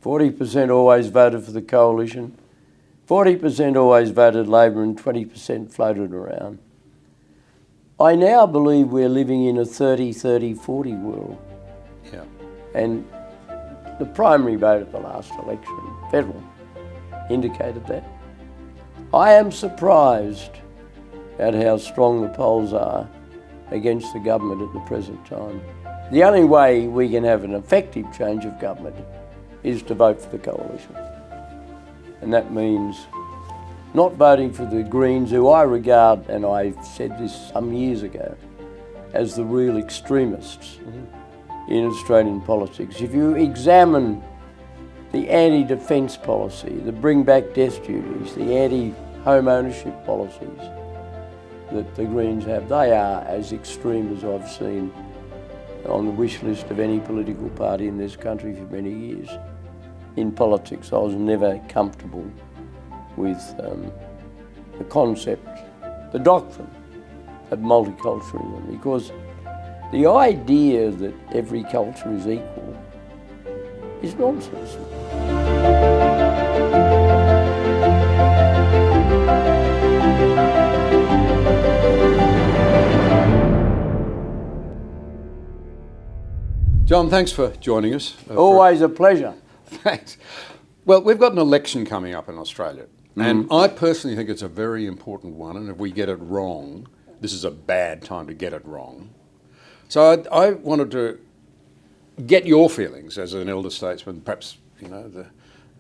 40% always voted for the coalition, 40% always voted Labor and 20% floated around. I now believe we're living in a 30-30-40 world. Yeah. And the primary vote at the last election, federal, indicated that. I am surprised at how strong the polls are against the government at the present time. The only way we can have an effective change of government is to vote for the coalition. And that means not voting for the Greens, who I regard, and I said this some years ago, as the real extremists in Australian politics. If you examine the anti-defence policy, the bring back death duties, the anti-home ownership policies that the Greens have, they are as extreme as I've seen on the wish list of any political party in this country for many years. In politics, I was never comfortable with the concept, the doctrine of multiculturalism, because the idea that every culture is equal is nonsense. John, thanks for joining us. Always a pleasure. Thanks. Well, we've got an election coming up in Australia, and I personally think it's a very important one, and if we get it wrong, this is a bad time to get it wrong. So I wanted to get your feelings as an elder statesman, perhaps, you know,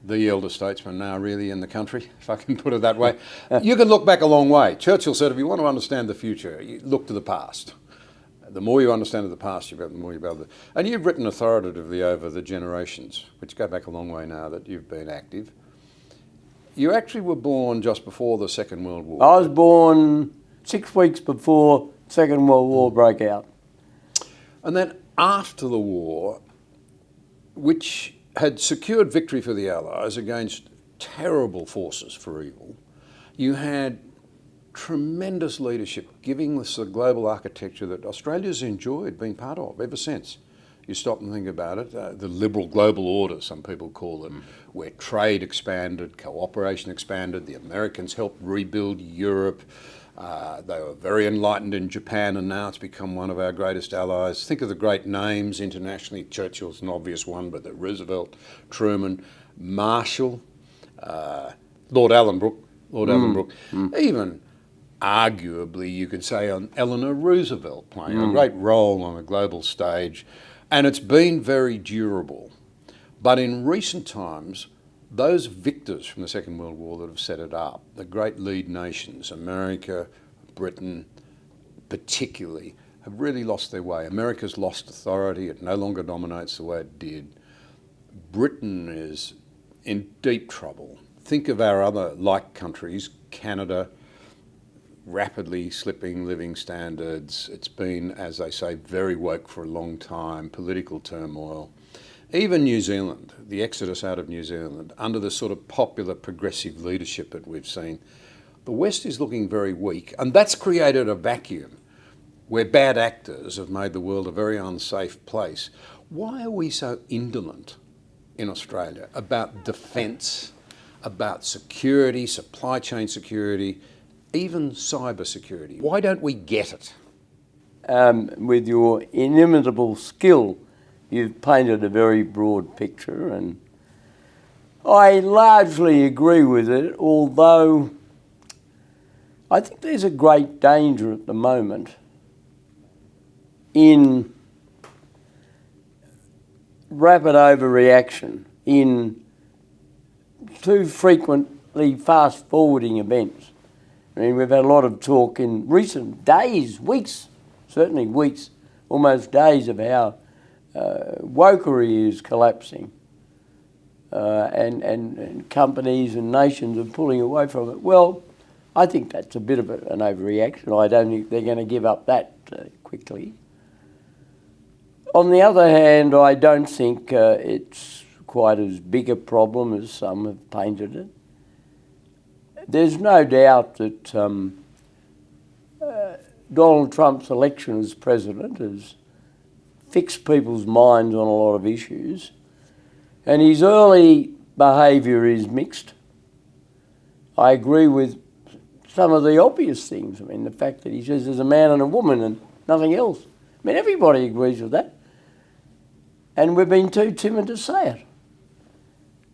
the elder statesman now really in the country, if I can put it that way. You can look back a long way. Churchill said, if you want to understand the future, you look to the past. The more you understand of the past, the more you'll be able to... And you've written authoritatively over the generations, which go back a long way now that you've been active. You actually were born just before the Second World War. I was born 6 weeks before the Second World War broke out. And then after the war, which had secured victory for the Allies against terrible forces for evil, you had tremendous leadership giving us the global architecture that Australia's enjoyed being part of ever since. You stop and think about it, the liberal global order, some people call it, where trade expanded, cooperation expanded, the Americans helped rebuild Europe, they were very enlightened in Japan, and now it's become one of our greatest allies. Think of the great names internationally. Churchill's an obvious one, but Roosevelt, Truman, Marshall, Lord Ellenbrook, even arguably you could say on Eleanor Roosevelt playing a great role on a global stage, and it's been very durable. But in recent times, those victors from the Second World War that have set it up, the great lead nations, America, Britain particularly, have really lost their way. America's lost authority, it no longer dominates the way it did. Britain is in deep trouble. Think of our other like countries, Canada, rapidly slipping living standards. It's been, as they say, very woke for a long time, political turmoil. Even New Zealand, the exodus out of New Zealand, under the sort of popular progressive leadership that we've seen, the West is looking very weak, and that's created a vacuum where bad actors have made the world a very unsafe place. Why are we so indolent in Australia about defence, about security, supply chain security, even cyber security? Why don't we get it? With your inimitable skill, you've painted a very broad picture, and I largely agree with it, although I think there's a great danger at the moment in rapid overreaction, in too frequently fast-forwarding events. I mean, we've had a lot of talk in recent days, weeks, certainly weeks, almost days, of how wokery is collapsing and companies and nations are pulling away from it. Well, I think that's a bit of an overreaction. I don't think they're going to give up that quickly. On the other hand, I don't think it's quite as big a problem as some have painted it. There's no doubt that Donald Trump's election as president has fixed people's minds on a lot of issues, And his early behaviour is mixed. I agree with some of the obvious things. I mean, the fact that he says there's a man and a woman and nothing else. I mean, everybody agrees with that. And we've been too timid to say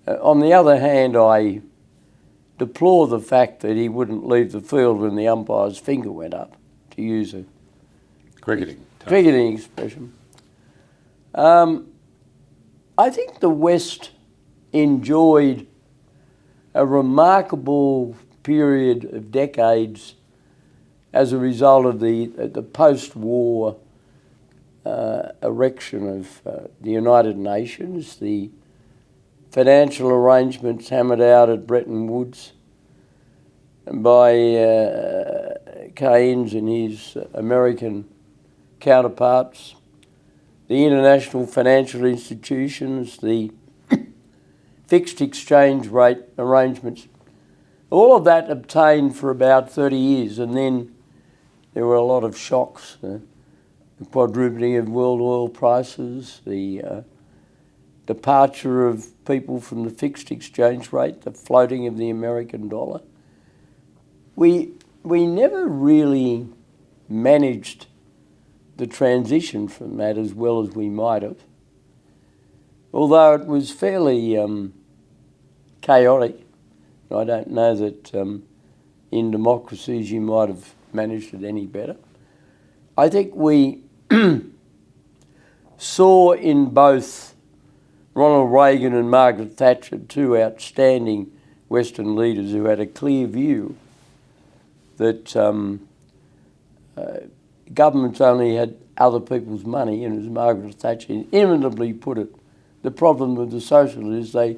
it. On the other hand, I deplore the fact that he wouldn't leave the field when the umpire's finger went up, to use a cricketing expression. I think the West enjoyed a remarkable period of decades as a result of the post-war erection of the United Nations, the financial arrangements hammered out at Bretton Woods by Keynes and his American counterparts, the international financial institutions, the fixed exchange rate arrangements, all of that obtained for about 30 years, and then there were a lot of shocks, the quadrupling of world oil prices, the departure of people from the fixed exchange rate, the floating of the American dollar. We never really managed the transition from that as well as we might have, although it was fairly chaotic. I don't know that in democracies you might have managed it any better. I think we saw in both Ronald Reagan and Margaret Thatcher two outstanding Western leaders who had a clear view that governments only had other people's money, and as Margaret Thatcher inevitably put it, the problem with the socialists is they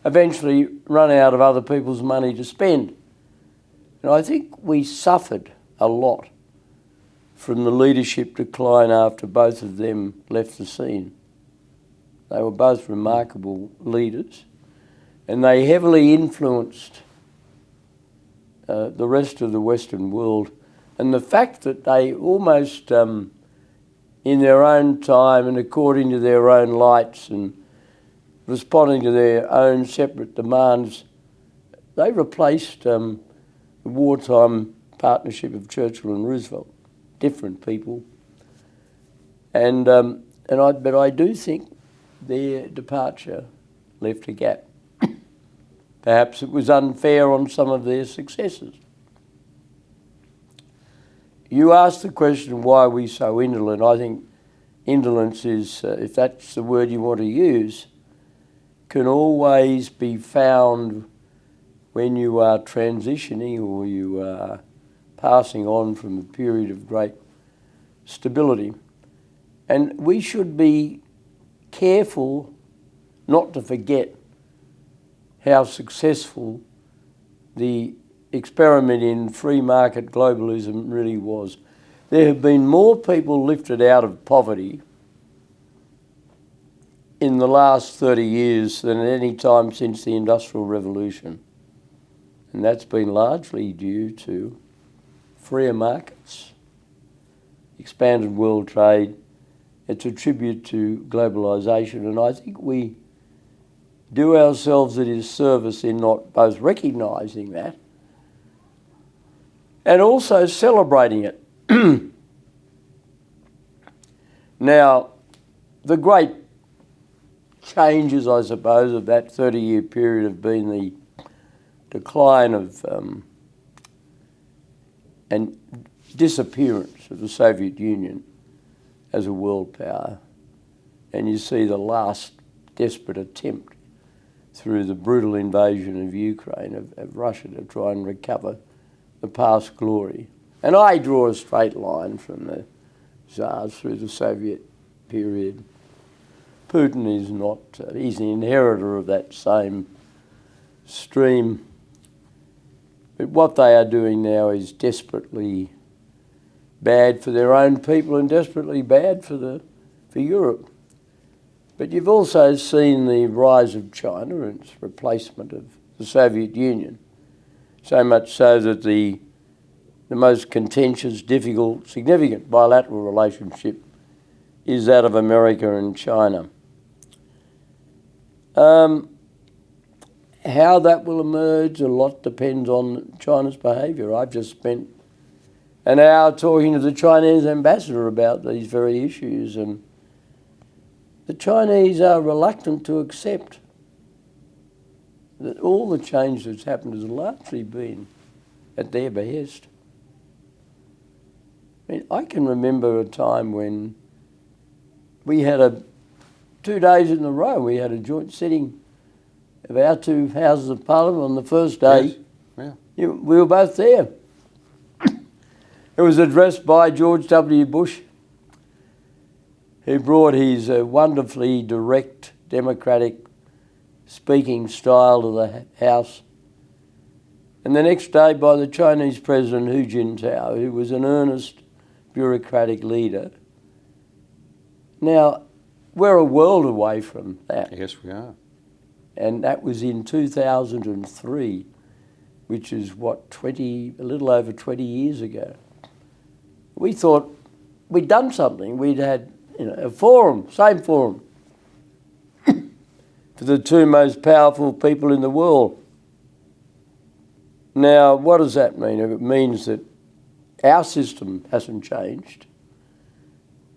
eventually run out of other people's money to spend. And I think we suffered a lot from the leadership decline after both of them left the scene. They were both remarkable leaders, and they heavily influenced the rest of the Western world. And the fact that they almost, in their own time and according to their own lights and responding to their own separate demands, they replaced the wartime partnership of Churchill and Roosevelt. Different people. But I do think their departure left a gap. Perhaps it was unfair on some of their successors. You asked the question, why are we so indolent? I think indolence is, if that's the word you want to use, can always be found when you are transitioning or you are passing on from a period of great stability. And we should be careful not to forget how successful the experiment in free market globalism really was. There have been more people lifted out of poverty in the last 30 years than at any time since the Industrial Revolution. And that's been largely due to freer markets, expanded world trade. It's a tribute to globalisation, and I think we do ourselves a disservice in not both recognising that and also celebrating it. Now, the great changes, I suppose, of that 30-year period have been the decline of and disappearance of the Soviet Union as a world power. And you see the last desperate attempt through the brutal invasion of Ukraine, of Russia, to try and recover the past glory. And I draw a straight line from the Tsars through the Soviet period. Putin is not, he's the inheritor of that same stream. But what they are doing now is desperately bad for their own people and desperately bad for Europe. But you've also seen the rise of China and its replacement of the Soviet Union. So much so that the most contentious, difficult, significant bilateral relationship is that of America and China. How that will emerge, a lot depends on China's behaviour. I've just spent an hour talking to the Chinese ambassador about these very issues, and the Chinese are reluctant to accept that all the change that's happened has largely been at their behest. I mean, I can remember a time when we had 2 days in a row, we had a joint sitting of our 2 Houses of Parliament on the first day. Yes. Yeah. We were both there. It was addressed by George W. Bush, who brought his wonderfully direct, democratic speaking style to the House. And the next day by the Chinese President Hu Jintao, who was an earnest bureaucratic leader. Now, we're a world away from that. Yes, we are. And that was in 2003, which is a little over 20 years ago. We thought we'd done something. We'd had a forum, same forum, for the 2 most powerful people in the world. Now, what does that mean? It means that our system hasn't changed.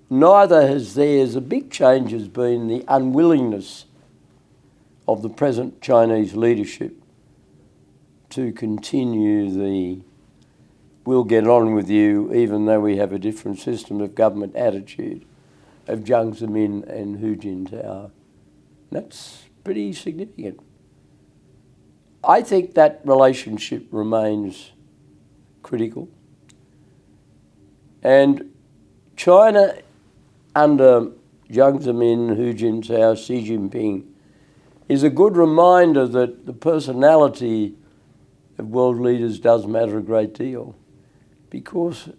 Neither has theirs. A big change has been the unwillingness of the present Chinese leadership to continue the we'll get on with you even though we have a different system of government attitude of Jiang Zemin and Hu Jintao. That's pretty significant. I think that relationship remains critical. And China under Jiang Zemin, Hu Jintao, Xi Jinping is a good reminder that the personality of world leaders does matter a great deal, because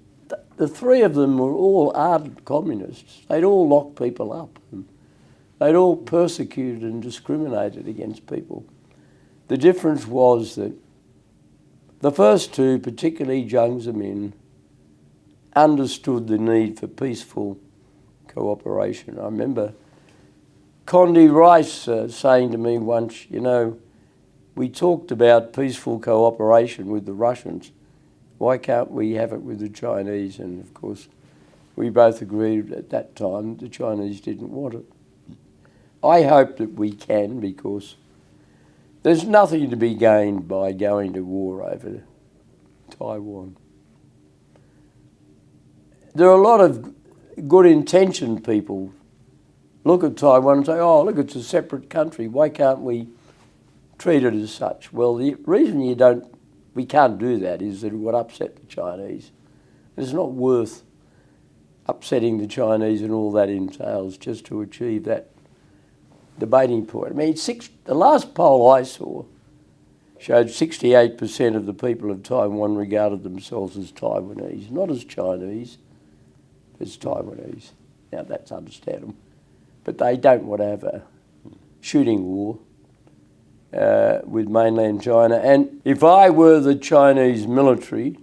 the 3 of them were all ardent communists. They'd all locked people up. They'd all persecuted and discriminated against people. The difference was that the first 2, particularly Jiang Zemin, understood the need for peaceful cooperation. I remember Condi Rice saying to me once, we talked about peaceful cooperation with the Russians. Why can't we have it with the Chinese? And of course, we both agreed at that time the Chinese didn't want it. I hope that we can, because there's nothing to be gained by going to war over Taiwan. There are a lot of good-intentioned people look at Taiwan and say, oh, look, it's a separate country. Why can't we treat it as such? Well, the reason we can't do that is that it would upset the Chinese. It's not worth upsetting the Chinese and all that entails just to achieve that debating point. I mean, the last poll I saw showed 68% of the people of Taiwan regarded themselves as Taiwanese, not as Chinese, as Taiwanese. Now, that's understandable. But they don't want to have a shooting war with mainland China. And if I were the Chinese military,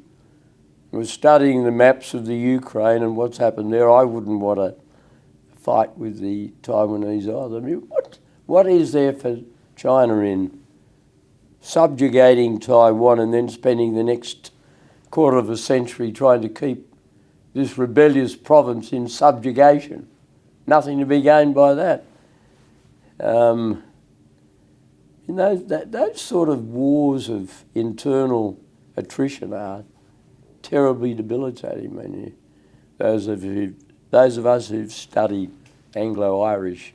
was studying the maps of the Ukraine and what's happened there, I wouldn't want to fight with the Taiwanese either. I mean, what is there for China in subjugating Taiwan and then spending the next quarter of a century trying to keep this rebellious province in subjugation? Nothing to be gained by that. Those sort of wars of internal attrition are terribly debilitating. I mean, those of us who've studied Anglo-Irish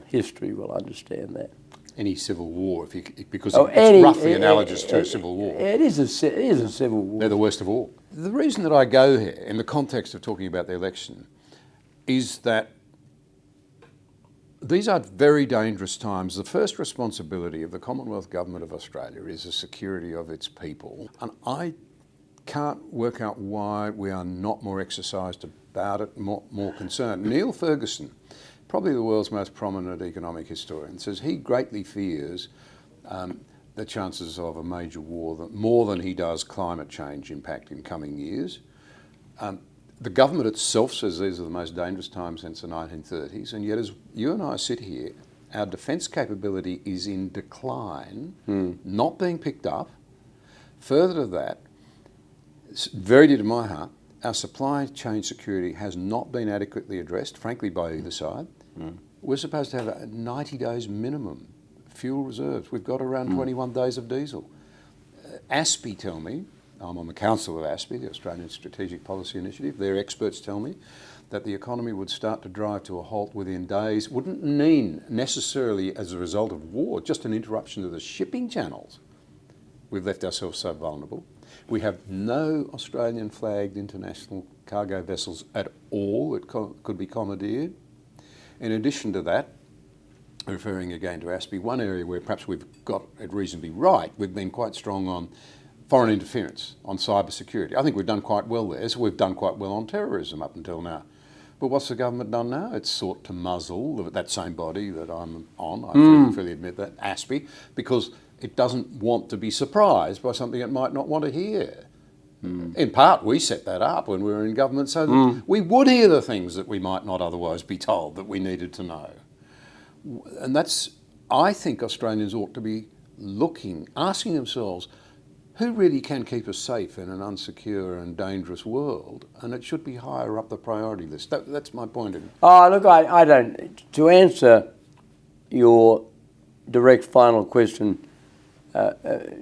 history will understand that. Any civil war, because it's roughly analogous to a civil war. It is a civil war. They're the worst of all. The reason that I go here, in the context of talking about the election, is that these are very dangerous times. The first responsibility of the Commonwealth Government of Australia is the security of its people. And I can't work out why we are not more exercised about it, more concerned. Neil Ferguson, probably the world's most prominent economic historian, says he greatly fears the chances of a major war, more than he does climate change impact in coming years. The government itself says these are the most dangerous times since the 1930s, and yet as you and I sit here, our defence capability is in decline, not being picked up. Further to that, it's very dear to my heart, our supply chain security has not been adequately addressed, frankly, by either side. We're supposed to have 90 days minimum fuel reserves. We've got around 21 days of diesel. ASPI tell me, I'm on the council of ASPI, the Australian Strategic Policy Initiative, their experts tell me that the economy would start to drive to a halt within days. Wouldn't mean necessarily as a result of war, just an interruption of the shipping channels. We've left ourselves so vulnerable. We have no Australian flagged international cargo vessels at all that could be commandeered. In addition to that, referring again to ASPI, one area where perhaps we've got it reasonably right, we've been quite strong on foreign interference, on cyber security. I think we've done quite well there, so we've done quite well on terrorism up until now. But what's the government done now? It's sought to muzzle that same body that I'm on, I freely admit that, ASPI, because it doesn't want to be surprised by something it might not want to hear. In part, we set that up when we were in government so that we would hear the things that we might not otherwise be told that we needed to know. And that's, I think Australians ought to be asking themselves, who really can keep us safe in an unsecure and dangerous world? And it should be higher up the priority list. That's my point of view. Oh, look, I don't, to answer your direct final question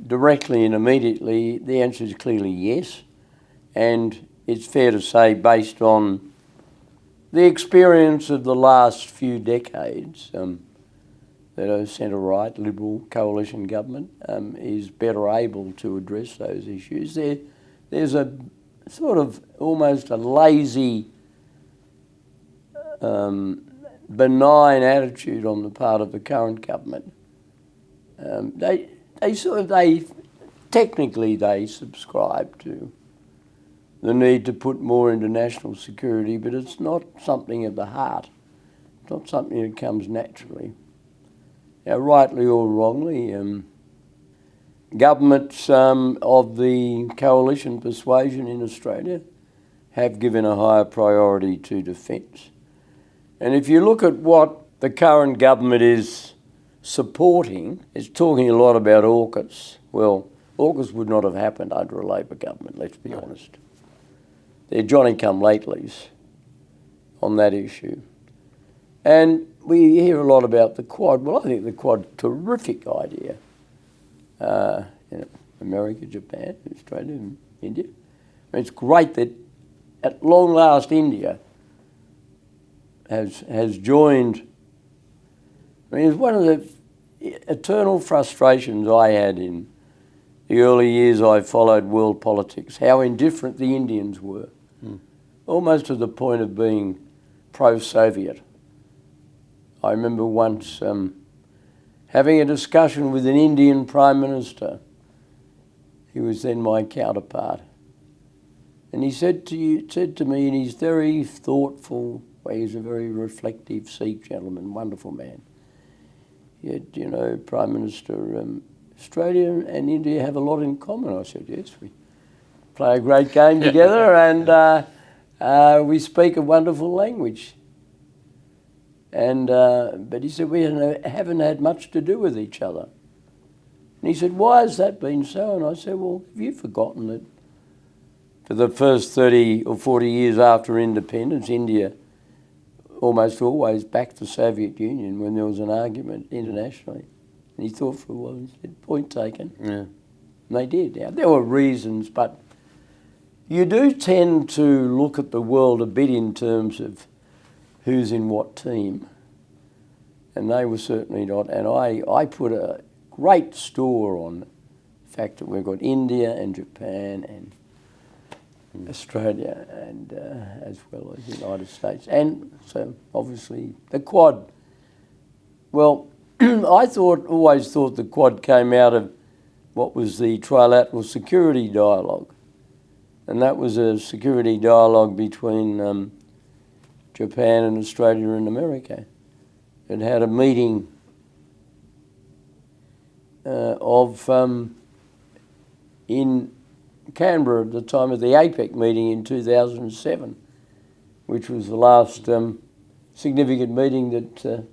directly and immediately, the answer is clearly yes. And it's fair to say, based on the experience of the last few decades, that a centre-right Liberal coalition government is better able to address those issues. There's a sort of almost a lazy, benign attitude on the part of the current government. Technically they subscribe to the need to put more into national security, but it's not something of the heart. It's not something that comes naturally. Now, rightly or wrongly, governments of the coalition persuasion in Australia have given a higher priority to defence. And if you look at what the current government is supporting, it's talking a lot about AUKUS. Well, AUKUS would not have happened under a Labor government, let's be honest. They're Johnny-come-latelys on that issue. And we hear a lot about the Quad. Well, I think the Quad, terrific idea. America, Japan, Australia and India. I mean, it's great that at long last India has joined. I mean, it's one of the eternal frustrations I had in the early years I followed world politics, how indifferent the Indians were, almost to the point of being pro-Soviet. I remember once having a discussion with an Indian Prime Minister. He was then my counterpart. And he said to me in his very thoughtful way, he's a very reflective Sikh gentleman, wonderful man. He said, you know, Prime Minister, Australia and India have a lot in common. I said, yes, we play a great game together and we speak a wonderful language. And but he said, we haven't had much to do with each other. And he said, why has that been so? And I said, well, have you forgotten that for the first 30 or 40 years after independence, India almost always backed the Soviet Union when there was an argument internationally? And he thought for a while and said, point taken. Yeah. And they did. Now, there were reasons, but you do tend to look at the world a bit in terms of who's in what team. And they were certainly not. And I put a great store on the fact that we've got India and Japan and Australia and as well as the United States. And so obviously the Quad. Well, I always thought the Quad came out of what was the Trilateral Security Dialogue. And that was a security dialogue between Japan and Australia and America. It had a meeting in Canberra at the time of the APEC meeting in 2007, which was the last significant meeting that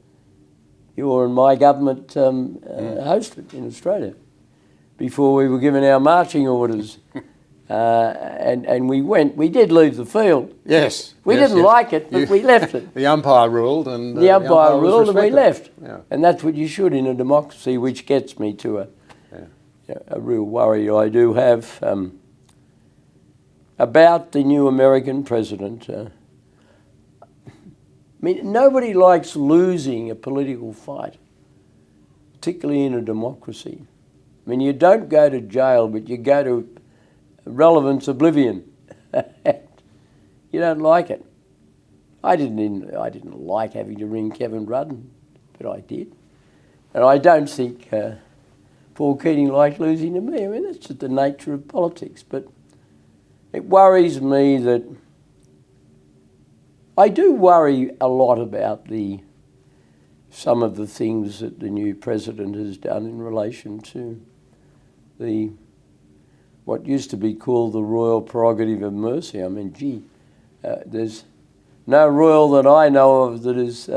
your and my government hosted in Australia before we were given our marching orders. And we went. We did leave the field. Yes. We didn't like it, but we left it. The umpire ruled, and the umpire ruled, and we left. Yeah. And that's what you should in a democracy, which gets me to a real worry I do have about the new American president. I mean, nobody likes losing a political fight, particularly in a democracy. I mean, you don't go to jail, but you go to relevance oblivion. You don't like it. I didn't like having to ring Kevin Rudd, but I did. And I don't think Paul Keating liked losing to me. I mean, that's just the nature of politics. But it worries me that I do worry a lot about some of the things that the new president has done in relation to what used to be called the royal prerogative of mercy. I mean, gee, there's no royal that I know of that has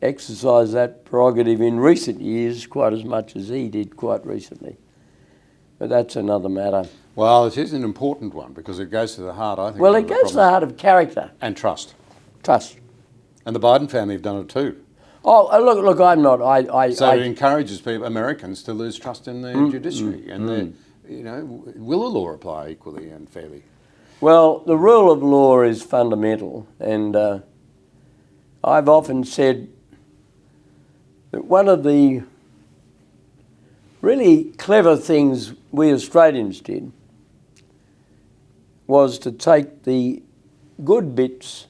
exercised that prerogative in recent years quite as much as he did quite recently. But that's another matter. Well, it is an important one because it goes to the heart, I think. Well, it goes to the heart of character. And trust. Trust. And the Biden family have done it too. Oh, look, I'm not. So it encourages people, Americans, to lose trust in the judiciary and will the law apply equally and fairly? Well, the rule of law is fundamental, and I've often said that one of the really clever things we Australians did was to take the good bits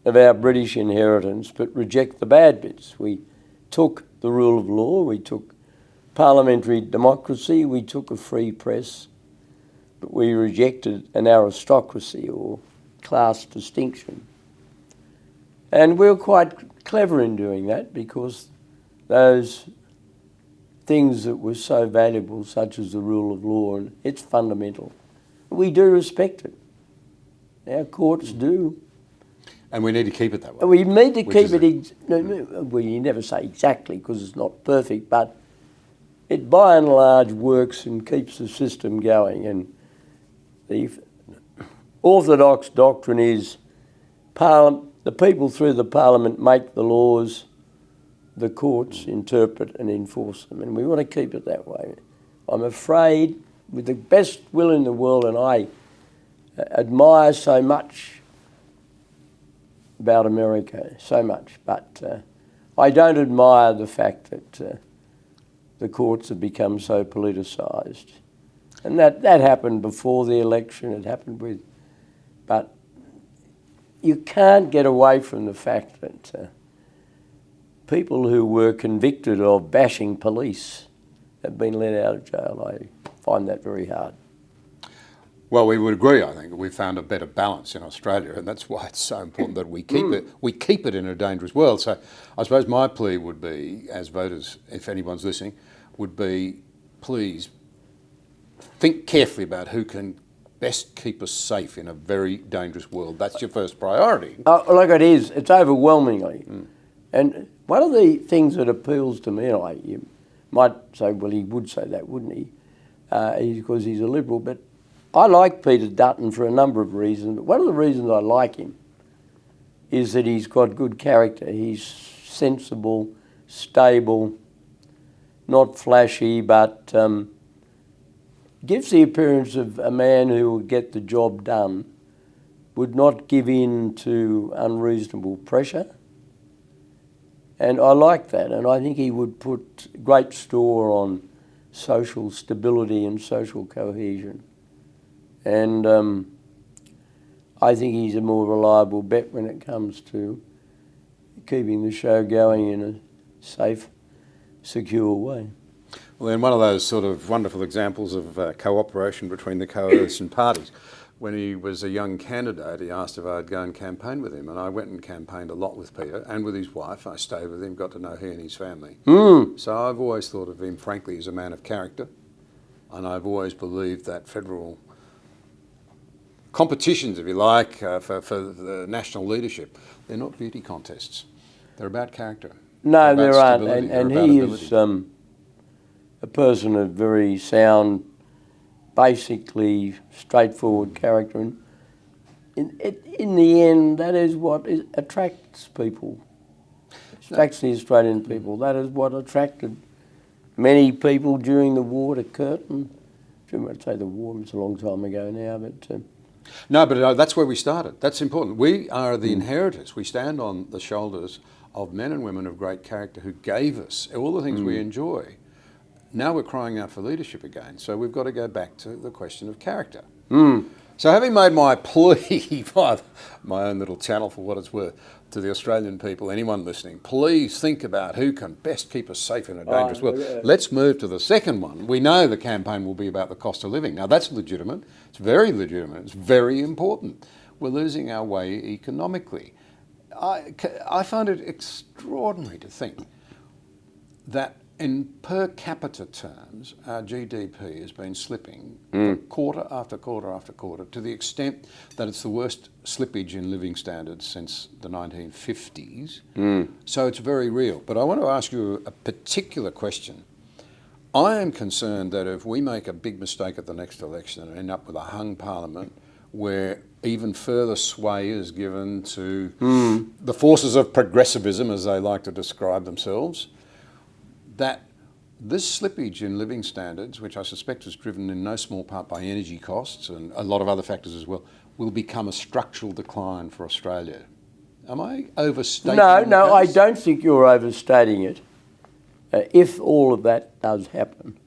of our British inheritance but reject the bad bits. We took the rule of law, we took parliamentary democracy, we took a free press, but we rejected an aristocracy or class distinction. And we were quite clever in doing that because those things that were so valuable, such as the rule of law, and it's fundamental. We do respect it. Our courts do. And we need to keep it that way. We need to keep it. Well, you never say exactly because it's not perfect, but it by and large works and keeps the system going. And the orthodox doctrine is the people through the parliament make the laws, the courts interpret and enforce them, and we want to keep it that way. I'm afraid, with the best will in the world, and I admire so much about America, so much, but I don't admire the fact that the courts have become so politicised. And that happened before the election, it happened with, but you can't get away from the fact that people who were convicted of bashing police have been let out of jail. I find that very hard. Well, we would agree, I think. We've found a better balance in Australia, and that's why it's so important that we keep it. We keep it in a dangerous world. So I suppose my plea would be, as voters, if anyone's listening, would be, please think carefully about who can best keep us safe in a very dangerous world. That's your first priority. Look, it is. It's overwhelmingly. And one of the things that appeals to me, and you might say, well, he would say that, wouldn't he? Because he's a Liberal, but I like Peter Dutton for a number of reasons. But one of the reasons I like him is that he's got good character. He's sensible, stable, not flashy, but gives the appearance of a man who would get the job done, would not give in to unreasonable pressure. And I like that, and I think he would put great store on social stability and social cohesion. And I think he's a more reliable bet when it comes to keeping the show going in a safe, secure way. Well, then one of those sort of wonderful examples of cooperation between the coalition parties. When he was a young candidate, he asked if I'd go and campaign with him, and I went and campaigned a lot with Peter and with his wife. I stayed with him, got to know he and his family. So I've always thought of him, frankly, as a man of character, and I've always believed that federal competitions, if you like, for the national leadership, they're not beauty contests. They're about character. No, about there aren't. stability or And about he ability? is a person of very sound, basically straightforward character. And in the end, that is what attracts people. Attracts the Australian people. That is what attracted many people during the war to Curtin. I'd say the war was a long time ago now, but... No, but that's where we started. That's important. We are the inheritors. We stand on the shoulders of men and women of great character who gave us all the things we enjoy. Now we're crying out for leadership again. So we've got to go back to the question of character. So having made my plea by my own little channel, for what it's worth, to the Australian people, anyone listening, please think about who can best keep us safe in a dangerous world. Let's move to the second one. We know the campaign will be about the cost of living. Now that's legitimate. It's very legitimate. It's very important. We're losing our way economically. I find it extraordinary to think that in per capita terms, our GDP has been slipping quarter after quarter after quarter, to the extent that it's the worst slippage in living standards since the 1950s. So it's very real. But I want to ask you a particular question. I am concerned that if we make a big mistake at the next election and end up with a hung parliament where even further sway is given to the forces of progressivism, as they like to describe themselves, that this slippage in living standards, which I suspect is driven in no small part by energy costs and a lot of other factors as well, will become a structural decline for Australia. Am I overstating the No, I case? don't think you're overstating it. If all of that does happen,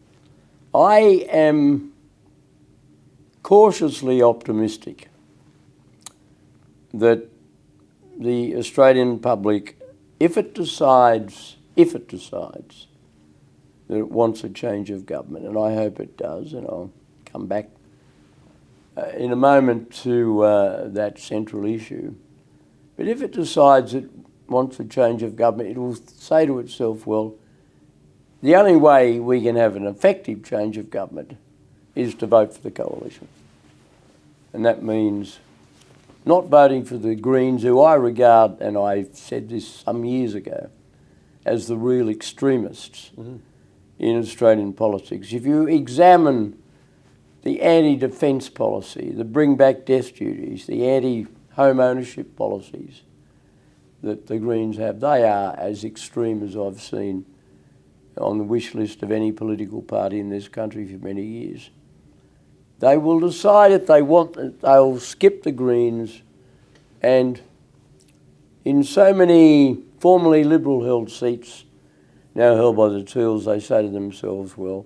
I am cautiously optimistic that the Australian public, if it decides that it wants a change of government, and I hope it does, and I'll come back in a moment to that central issue. But if it decides it wants a change of government, it will say to itself, well, the only way we can have an effective change of government is to vote for the coalition. And that means not voting for the Greens, who I regard, and I said this some years ago, as the real extremists in Australian politics. If you examine the anti-defence policy, the bring back death duties, the anti-home ownership policies that the Greens have, they are as extreme as I've seen on the wish list of any political party in this country for many years. They will decide if they want it, they'll skip the Greens, and in so many formerly Liberal held seats, now held by the Teals, they say to themselves, well,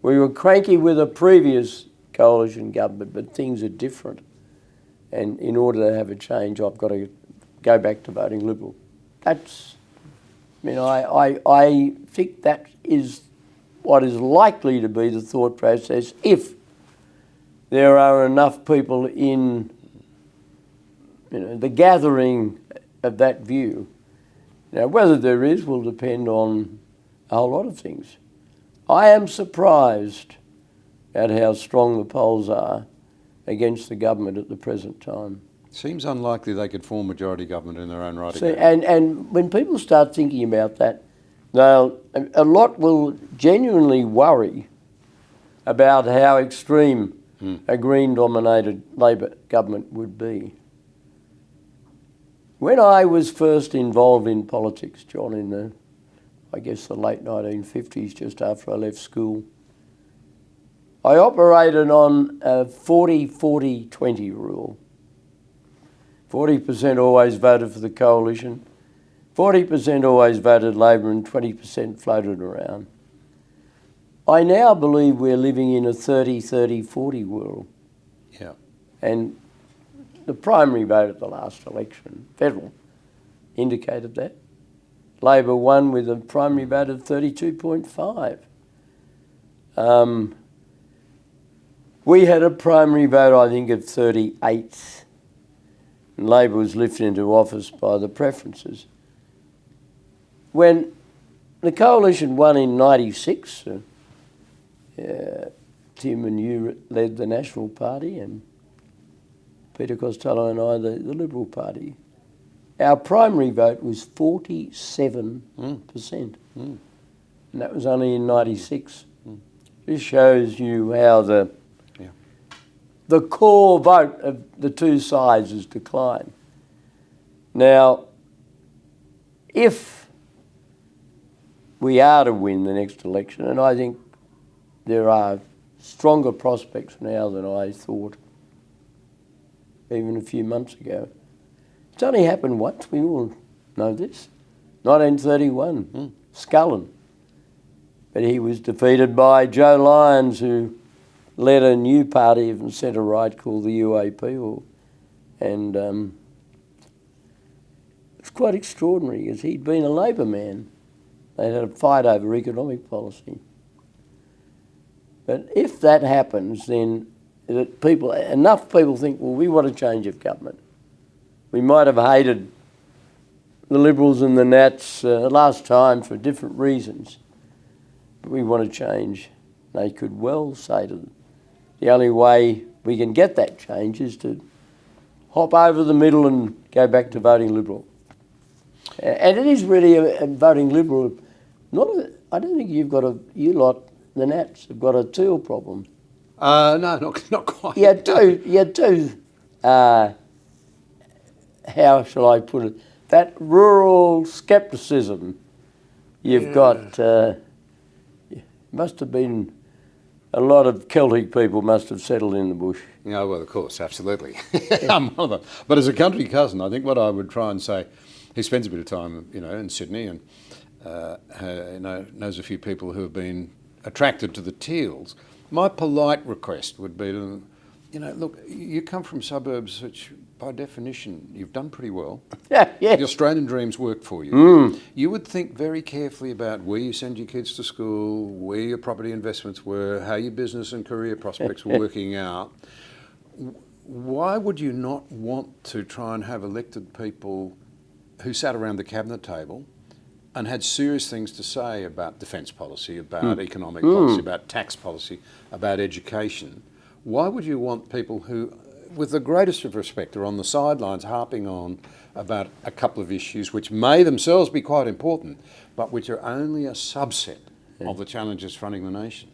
we were cranky with a previous coalition government, but things are different. And in order to have a change, I've got to go back to voting Liberal. That's, I think that is what is likely to be the thought process if there are enough people in the gathering of that view. Now, whether there is will depend on a whole lot of things. I am surprised at how strong the polls are against the government at the present time. Seems unlikely they could form majority government in their own right See, again. and when people start thinking about that, a lot will genuinely worry about how extreme a Green-dominated Labor government would be. When I was first involved in politics, John, in the late 1950s, just after I left school, I operated on a 40-40-20 rule. 40% always voted for the coalition, 40% always voted Labor, and 20% floated around. I now believe we're living in a 30-30-40 world. Yeah. And the primary vote at the last election, federal, indicated that. Labor won with a primary vote of 32.5. We had a primary vote, I think, of 38. And Labor was lifted into office by the preferences. When the coalition won in 96, Tim and you led the National Party, and Peter Costello and I the Liberal Party. our primary vote was 47%. And that was only in 96. This shows you how the core vote of the two sides has declined. Now, if we are to win the next election, and I think there are stronger prospects now than I thought even a few months ago. It's only happened once, we all know this. 1931, Scullin. But he was defeated by Joe Lyons, who led a new party of the centre-right called the UAP. And it's quite extraordinary, because he'd been a Labor man. They had a fight over economic policy. But if that happens, then enough people think, well, we want a change of government. We might have hated the Liberals and the Nats last time for different reasons, but we want to change. They could well say to them, the only way we can get that change is to hop over the middle and go back to voting Liberal. And it is really a voting Liberal. I don't think you lot, the Nats, have got a teal problem. No, not quite. You had two, how shall I put it, that rural scepticism you've got, must have been, a lot of Celtic people must have settled in the bush. Yeah, well, of course, absolutely. I'm one of them. But as a country cousin, I think what I would try and say, he spends a bit of time, in Sydney and knows a few people who have been attracted to the teals. My polite request would be to, look, you come from suburbs which, by definition, you've done pretty well. Yeah. The Australian dream's worked for you. You would think very carefully about where you send your kids to school, where your property investments were, how your business and career prospects were working out. Why would you not want to try and have elected people who sat around the cabinet table and had serious things to say about defence policy, about economic policy, about tax policy, about education? Why would you want people who, with the greatest of respect, are on the sidelines harping on about a couple of issues which may themselves be quite important, but which are only a subset of the challenges fronting the nation?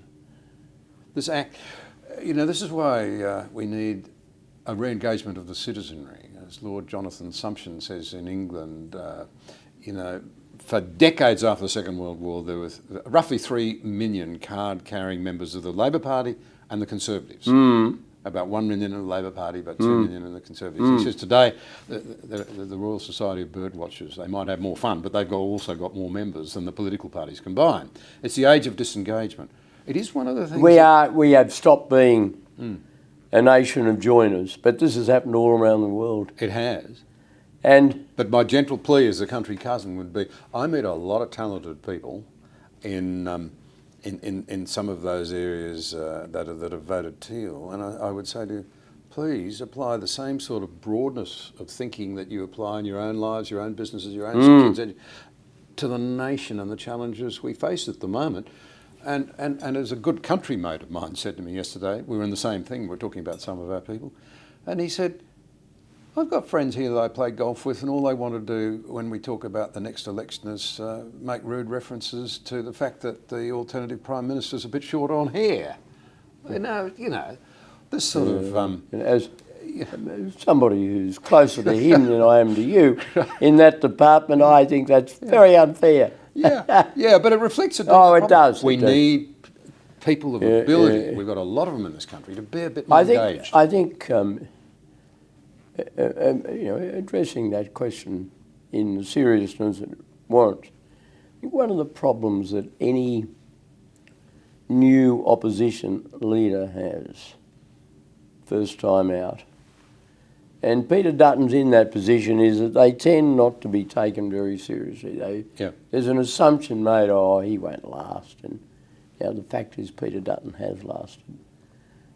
This is why we need a re-engagement of the citizenry. As Lord Jonathan Sumption says in England, for decades after the Second World War, there was roughly 3 million card-carrying members of the Labor Party and the Conservatives. About 1 million in the Labor Party, about 2 million in the Conservatives. He says today, the Royal Society of Birdwatchers, they might have more fun, but they've also got more members than the political parties combined. It's the age of disengagement. It is one of the things... We have stopped being a nation of joiners, but this has happened all around the world. It has. But my gentle plea as a country cousin would be, I meet a lot of talented people in some of those areas that have voted teal, and I would say to you, please apply the same sort of broadness of thinking that you apply in your own lives, your own businesses, your own skills, to the nation and the challenges we face at the moment. And as a good country mate of mine said to me yesterday, we were in the same thing, we were talking about some of our people, and he said, I've got friends here that I play golf with, and all they want to do when we talk about the next election is make rude references to the fact that the alternative Prime Minister's a bit short on hair. This sort of... as somebody who's closer to him than I am to you in that department, I think that's very unfair. But it reflects a deeper problem. It does. We need people of ability. We've got a lot of them in this country to be a bit more engaged. I think addressing that question in the seriousness it warrants, I think one of the problems that any new opposition leader has, first time out, and Peter Dutton's in that position, is that they tend not to be taken very seriously. There's an assumption made, he won't last, and the fact is Peter Dutton has lasted.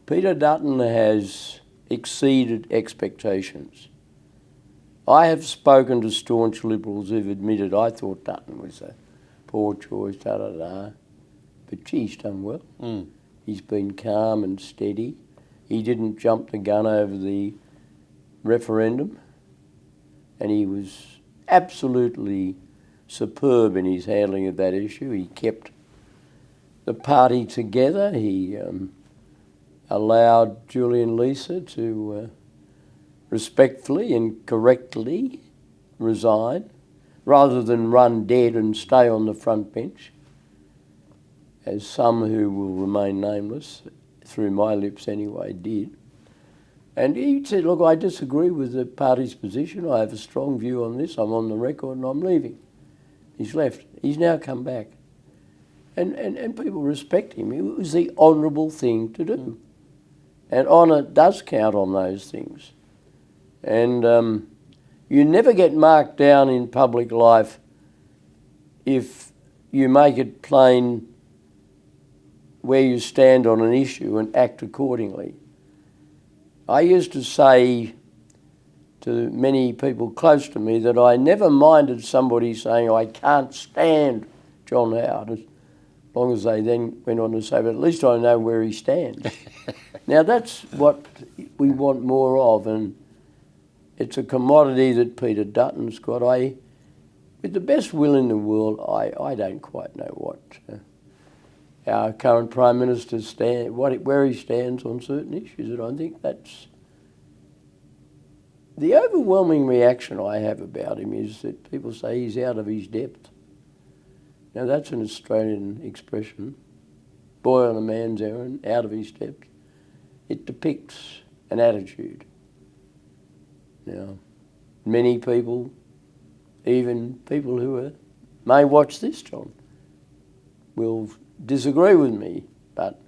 Peter Dutton has exceeded expectations. I have spoken to staunch Liberals who've admitted I thought Dutton was a poor choice, but he's done well. He's been calm and steady. He didn't jump the gun over the referendum, and he was absolutely superb in his handling of that issue. He kept the party together. He allowed Julian Leeser to respectfully and correctly resign, rather than run dead and stay on the front bench, as some who will remain nameless, through my lips anyway, did. And he said, look, I disagree with the party's position. I have a strong view on this. I'm on the record and I'm leaving. He's left. He's now come back. And people respect him. It was the honourable thing to do. And honour does count on those things. And you never get marked down in public life if you make it plain where you stand on an issue and act accordingly. I used to say to many people close to me that I never minded somebody saying, I can't stand John Howard, as long as they then went on to say, but at least I know where he stands. Now that's what we want more of, and it's a commodity that Peter Dutton's got. With the best will in the world, I don't quite know what our current Prime Minister where he stands on certain issues, and I think that's the overwhelming reaction I have about him is that people say he's out of his depth. Now that's an Australian expression, boy on a man's errand, out of his depth. It depicts an attitude. Now, many people, even people who may watch this, John, will disagree with me, but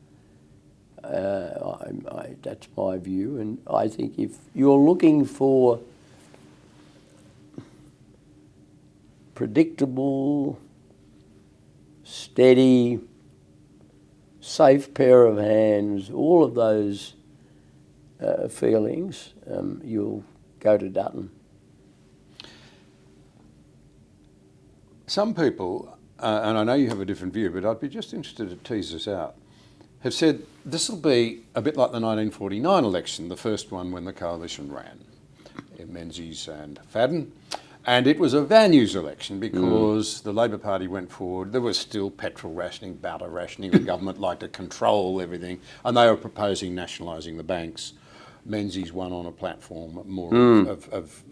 that's my view, and I think if you're looking for predictable, steady, safe pair of hands, all of those feelings, you'll go to Dutton. Some people, and I know you have a different view, but I'd be just interested to tease this out, have said this will be a bit like the 1949 election, the first one when the coalition ran, Menzies and Fadden. And it was a values election because the Labor Party went forward. There was still petrol rationing, butter rationing. The government liked to control everything. And they were proposing nationalising the banks. Menzies won on a platform more of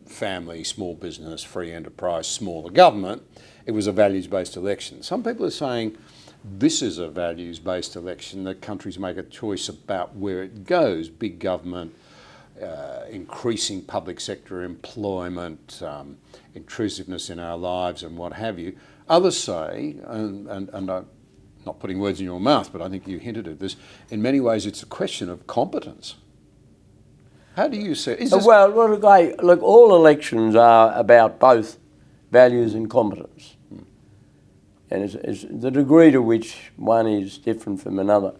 family, small business, free enterprise, smaller government. It was a values-based election. Some people are saying this is a values-based election, that countries make a choice about where it goes, big government, increasing public sector employment, intrusiveness in our lives and what have you. Others say, and I'm not putting words in your mouth, but I think you hinted at this, in many ways it's a question of competence. How do you say it? Well, look, all elections are about both values and competence. And it's the degree to which one is different from another.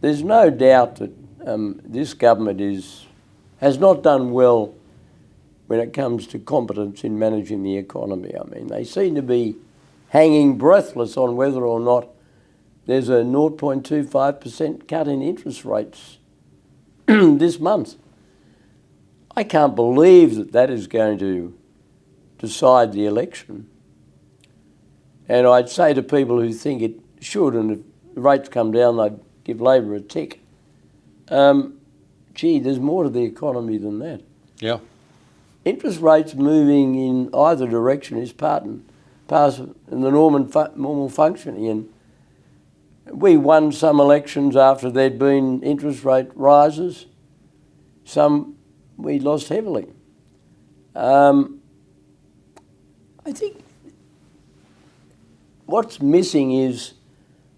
There's no doubt that this government has not done well when it comes to competence in managing the economy. I mean, they seem to be hanging breathless on whether or not there's a 0.25% cut in interest rates this month. I can't believe that is going to decide the election. And I'd say to people who think it should, and if the rates come down, they'd give Labor a tick. There's more to the economy than that. Yeah. Interest rates moving in either direction is part of the normal functioning. And we won some elections after there'd been interest rate rises. Some we lost heavily. I think what's missing is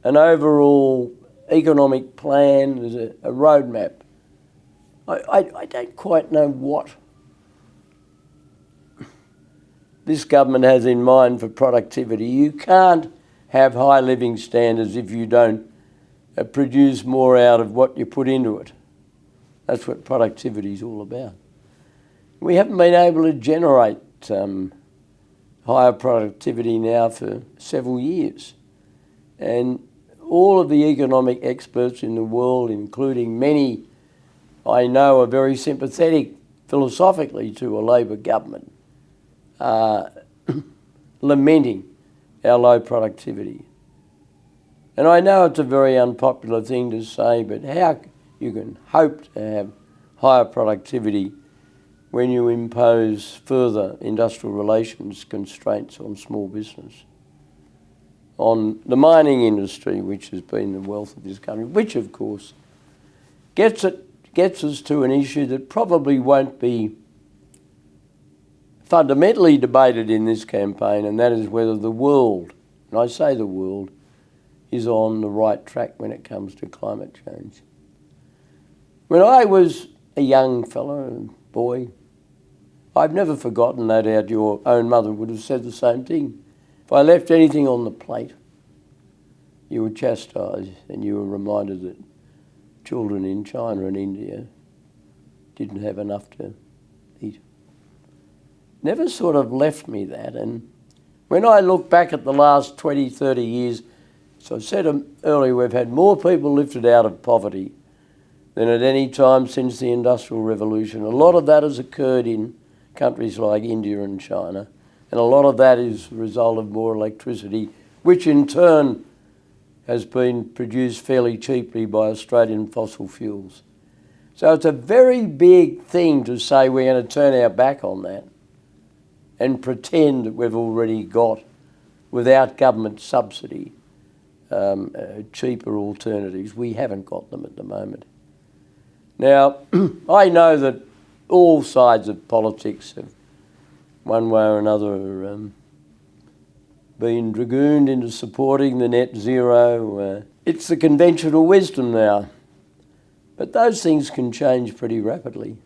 an overall economic plan, there's a roadmap. I don't quite know what this government has in mind for productivity. You can't have high living standards if you don't produce more out of what you put into it. That's what productivity is all about. We haven't been able to generate higher productivity now for several years. And all of the economic experts in the world, including many I know are very sympathetic philosophically to a Labor government, are lamenting our low productivity. And I know it's a very unpopular thing to say, but how you can hope to have higher productivity when you impose further industrial relations constraints on small business, on the mining industry, which has been the wealth of this country, which of course gets us to an issue that probably won't be fundamentally debated in this campaign, and that is whether the world, and I say the world, is on the right track when it comes to climate change. When I was a young fellow and boy, I've never forgotten, no doubt your own mother would have said the same thing. If I left anything on the plate, you were chastised and you were reminded that children in China and India didn't have enough to eat. Never sort of left me that. And when I look back at the last 20, 30 years, so I said earlier, we've had more people lifted out of poverty than at any time since the Industrial Revolution. A lot of that has occurred in countries like India and China, and a lot of that is the result of more electricity, which in turn has been produced fairly cheaply by Australian fossil fuels. So it's a very big thing to say we're going to turn our back on that and pretend that we've already got, without government subsidy, cheaper alternatives. We haven't got them at the moment. Now, I know that all sides of politics have, one way or another, been dragooned into supporting the net zero. It's the conventional wisdom now. But those things can change pretty rapidly.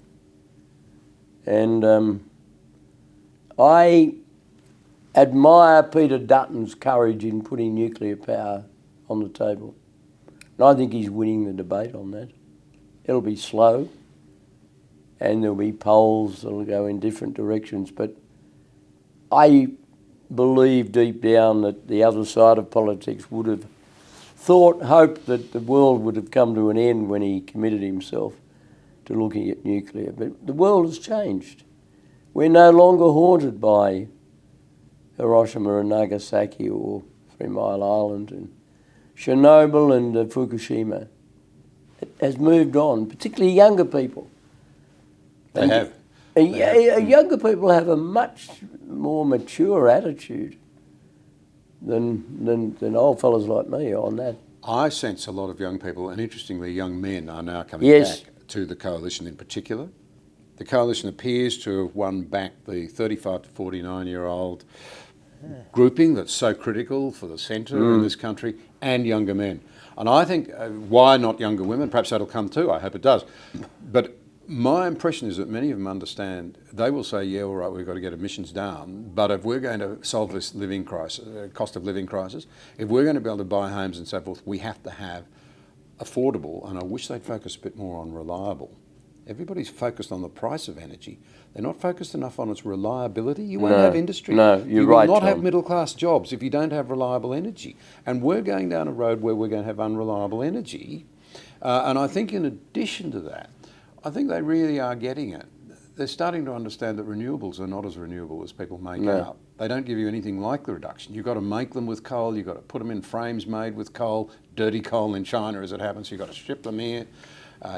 And I admire Peter Dutton's courage in putting nuclear power on the table. And I think he's winning the debate on that. It'll be slow, and there'll be polls that'll go in different directions, but I believe deep down that the other side of politics would have hoped that the world would have come to an end when he committed himself to looking at nuclear. But the world has changed. We're no longer haunted by Hiroshima and Nagasaki or 3 Mile Island and Chernobyl and Fukushima. It has moved on, particularly younger people. They have. Younger people have a much more mature attitude than old fellas like me on that. I sense a lot of young people, and interestingly, young men are now coming back to the coalition in particular. The coalition appears to have won back the 35 to 49-year-old grouping that's so critical for the centre in this country, and younger men. And I think, why not younger women? Perhaps that'll come too, I hope it does. But my impression is that many of them understand, they will say, yeah, all right, we've got to get emissions down, but if we're going to solve this living crisis, cost of living crisis, if we're going to be able to buy homes and so forth, we have to have affordable, and I wish they'd focus a bit more on reliable. Everybody's focused on the price of energy. They're not focused enough on its reliability. You won't have industry. No, you're right, You will not Tom. have middle-class jobs if you don't have reliable energy. And we're going down a road where we're going to have unreliable energy. And I think in addition to that, I think they really are getting it. They're starting to understand that renewables are not as renewable as people make out. They don't give you anything like the reduction. You've got to make them with coal. You've got to put them in frames made with coal, dirty coal in China as it happens. You've got to ship them here.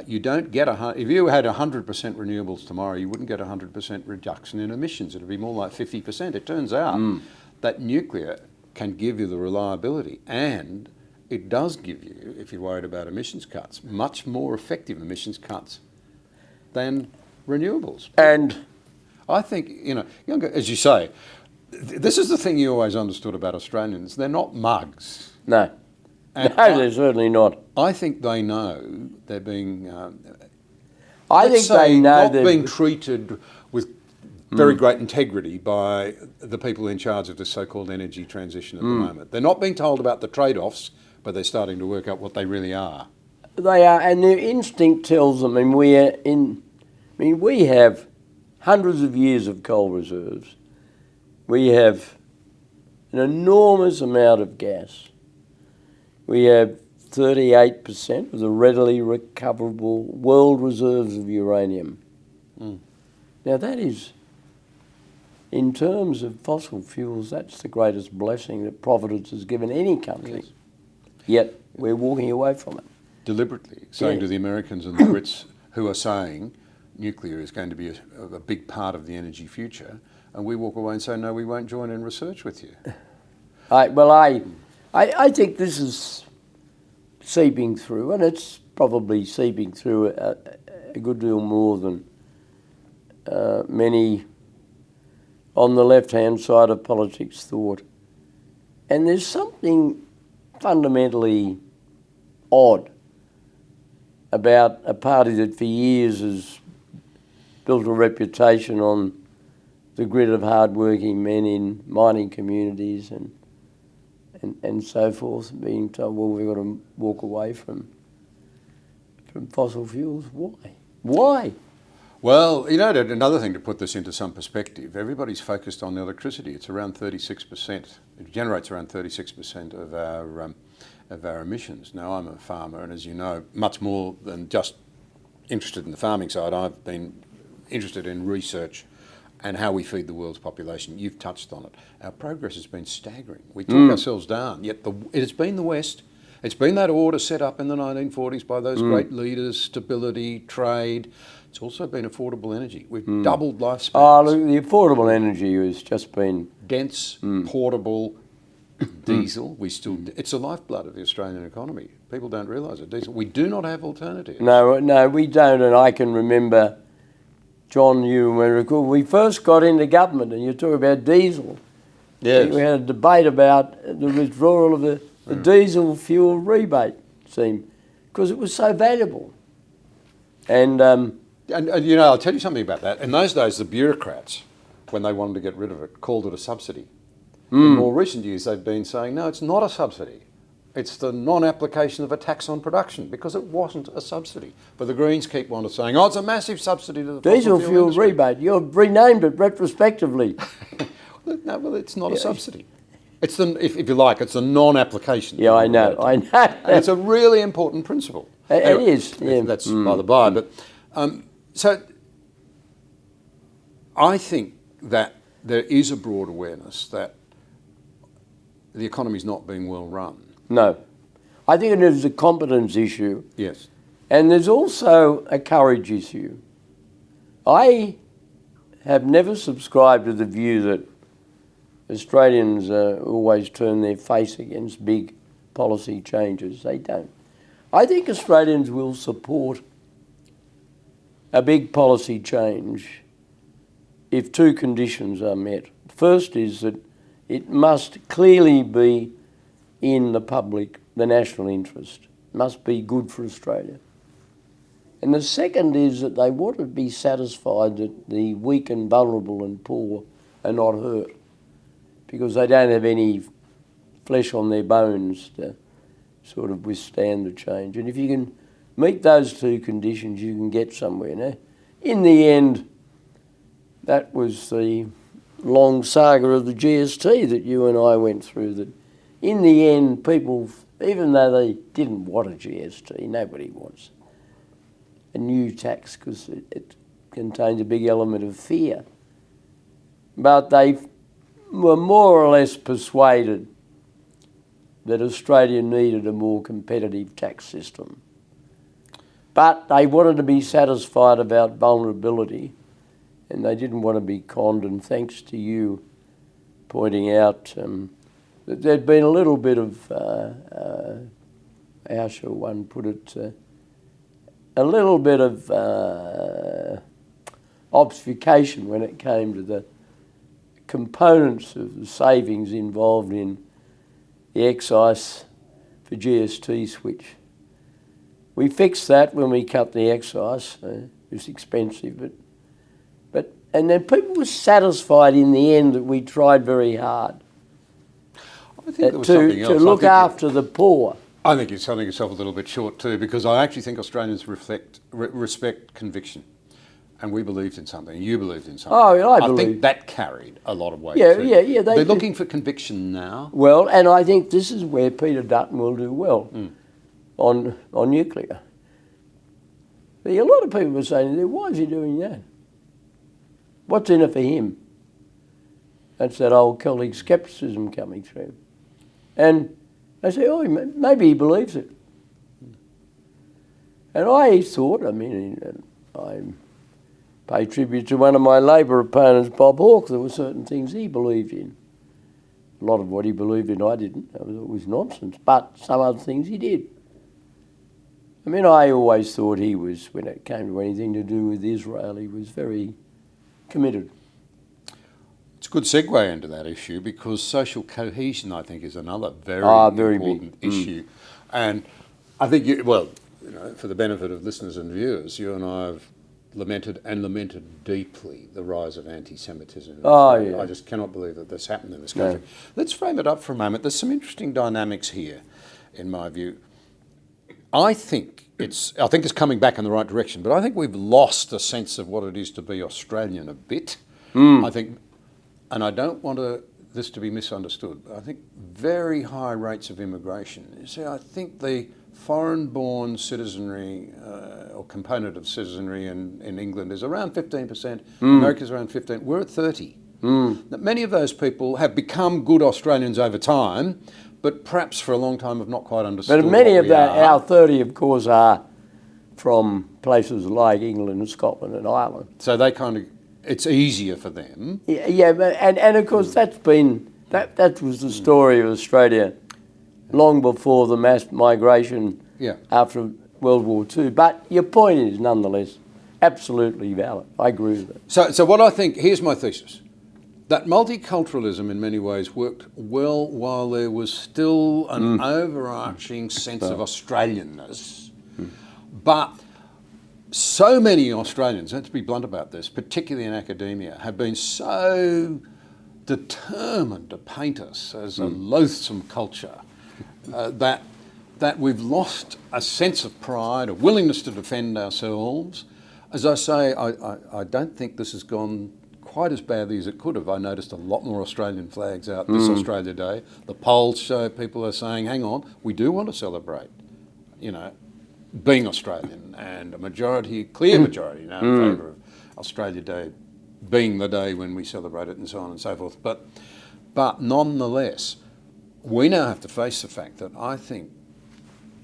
You don't get if you had 100% renewables tomorrow, you wouldn't get 100% reduction in emissions. It would be more like 50%. It turns out that nuclear can give you the reliability, and it does give you, if you're worried about emissions cuts, much more effective emissions cuts than renewables. And I think, younger, as you say, this is the thing you always understood about Australians. They're not mugs. no, they're certainly not. I think they know they're being, I think they know not being treated with very great integrity by the people in charge of the so-called energy transition at the moment. They're not being told about the trade-offs, but they're starting to work out what they really are. They are, and their instinct tells them. We have hundreds of years of coal reserves. We have an enormous amount of gas. We have 38% of the readily recoverable world reserves of uranium. Now that is in terms of fossil fuels, that's the greatest blessing that Providence has given any country. Yes. Yet we're walking away from it. Deliberately saying to the Americans and the Brits who are saying nuclear is going to be a big part of the energy future, and we walk away and say, no, we won't join in research with you. I think this is seeping through, and it's probably seeping through a good deal more than many on the left-hand side of politics thought. And there's something fundamentally odd about a party that for years has built a reputation on the grit of hard-working men in mining communities and so forth, being told, well, we've got to walk away from fossil fuels. Why? Why? Well, you know, another thing to put this into some perspective, everybody's focused on the electricity. It's around 36%. It generates around 36% of our emissions. Now, I'm a farmer, and as you know, much more than just interested in the farming side, I've been interested in research and how we feed the world's population. You've touched on it. Our progress has been staggering. We talk ourselves down, yet it has been the West. It's been that order set up in the 1940s by those great leaders, stability, trade. It's also been affordable energy. We've doubled lifespans. Oh, look, the affordable energy has just been... Dense, portable, diesel. It's the lifeblood of the Australian economy. People don't realise it. Diesel. We do not have alternatives. No, we don't, and I can remember, John, you may recall, we first got into government and you talk about diesel. Yes. We had a debate about the withdrawal of the diesel fuel rebate scheme because it was so valuable. And you know, I'll tell you something about that. In those days, the bureaucrats, when they wanted to get rid of it, called it a subsidy. In more recent years, they've been saying, no, it's not a subsidy. It's the non-application of a tax on production because it wasn't a subsidy. But the Greens keep on saying, oh, it's a massive subsidy to the diesel fossil fuel industry. rebate, you've renamed it retrospectively. No, well, it's not a subsidy. It's the, if you like, it's a non-application. Yeah, I know. And it's a really important principle. It Anyway, is. Yeah. That's by the by. But so I think that there is a broad awareness that the economy is not being well run. No. I think it is a competence issue. Yes. And there's also a courage issue. I have never subscribed to the view that Australians always turn their face against big policy changes. They don't. I think Australians will support a big policy change if two conditions are met. First is that it must clearly be in the national interest. It must be good for Australia. And the second is that they want to be satisfied that the weak and vulnerable and poor are not hurt because they don't have any flesh on their bones to sort of withstand the change. And if you can meet those two conditions, you can get somewhere. Now, in the end, that was the long saga of the GST that you and I went through, that in the end, people, even though they didn't want a GST, nobody wants a new tax because it contains a big element of fear. But they were more or less persuaded that Australia needed a more competitive tax system. But they wanted to be satisfied about vulnerability and they didn't want to be conned, and thanks to you pointing out that there'd been a little bit of, how shall one put it, a little bit of obfuscation when it came to the components of the savings involved in the excise for GST switch. We fixed that when we cut the excise. It was expensive, and then people were satisfied in the end that we tried very hard I think there was something else. to look after the poor. I think you're selling yourself a little bit short too, because I actually think Australians respect conviction. And we believed in something, you believed in something. Oh, I believe. think that carried a lot of weight Yeah, too. yeah. They're looking for conviction now. Well, and I think this is where Peter Dutton will do well on nuclear. A lot of people were saying, why is he doing that? What's in it for him? That's that old Celtic scepticism coming through. And they say, oh, maybe he believes it. And I thought, I mean, I pay tribute to one of my Labor opponents, Bob Hawke. There were certain things he believed in. A lot of what he believed in I didn't. That was always nonsense. But some other things he did. I mean, I always thought he was, when it came to anything to do with Israel, he was very committed. It's a good segue into that issue, because social cohesion, I think, is another very important issue. And I think, for the benefit of listeners and viewers, you and I have lamented deeply the rise of anti-Semitism. Yeah. I just cannot believe that this happened in this country. No. Let's frame it up for a moment. There's some interesting dynamics here, in my view. I think it's coming back in the right direction, but I think we've lost a sense of what it is to be Australian a bit. I think, and I don't want this to be misunderstood, but I think very high rates of immigration. You see, I think the foreign-born citizenry or component of citizenry in England is around 15%. America's around 15%. We're at 30%. Now, many of those people have become good Australians over time, but perhaps for a long time have not quite understood. But many of our 30, of course, are from places like England and Scotland and Ireland. So they it's easier for them. Yeah, and of course that was the story of Australia long before the mass migration after World War II. But your point is nonetheless absolutely valid. I agree with it. So what I think, here's my thesis. That multiculturalism in many ways worked well while there was still an overarching sense of Australianness. But so many Australians, let's be blunt about this, particularly in academia, have been so determined to paint us as a loathsome culture that we've lost a sense of pride, a willingness to defend ourselves. As I say, I don't think this has gone quite as badly as it could have. I noticed a lot more Australian flags out this Australia Day. The polls show people are saying, hang on, we do want to celebrate, being Australian, and a clear majority now in favour of Australia Day being the day when we celebrate it and so on and so forth. But nonetheless, we now have to face the fact that I think,